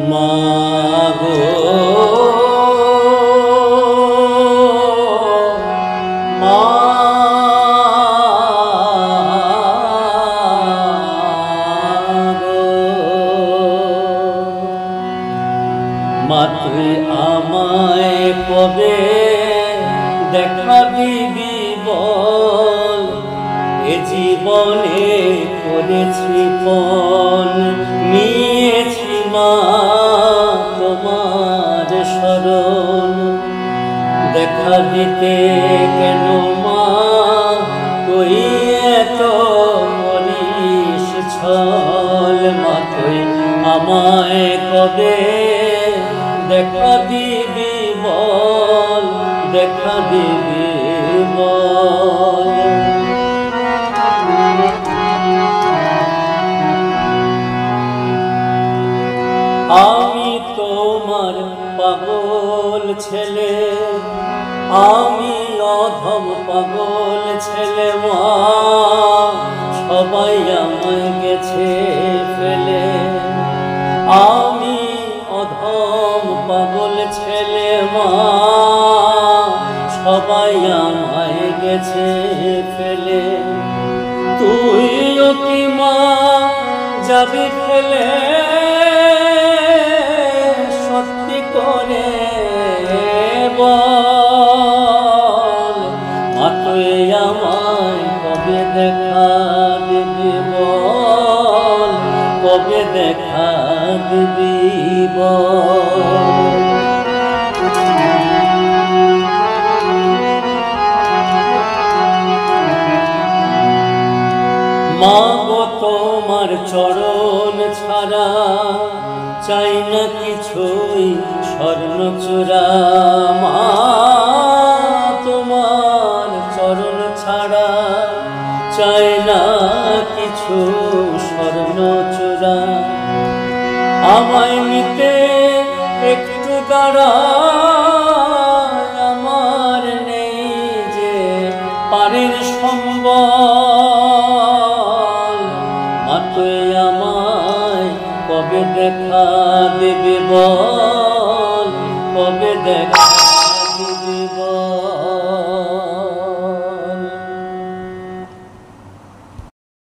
মাগো মা তুই আমায় কবে দেখা দিবি বল, এ জীবনে করেছি পণ নিয়েছি মা তোমার শরণ। দেখা দিতে কেন মা তুই এত করিস ছল, মা তুই আমায় কবে দেখা দিবি বল, দেখা দিবি বল। আমি তোমার পাগল ছেলে, আমি অধম পাগল ছেলে মা, সবাই আমায় গেছে ফেলে। আমি অধম পাগল ছেলে মা, সবাই আমায় গেছে ফেলে। তুইও কি মা যাবি ফেলে, সত্যি করে বল, মা তুই আমায় কবে দেখা দিবি বল, কবে দেখা দিবি বল। মা গো তোমার চরণ ছাড়া চাই না কিছুই স্বর্ণ চূড়া, মা তোমার চরণ ছাড়া চাই না কিছু স্বর্ণ চূড়া। আমায় নিতে একটু দাঁড়া, আমার নেই যে পারের সম্বল, মা তুই আমায় কবে দেখা দিবি বল, কবে দেখা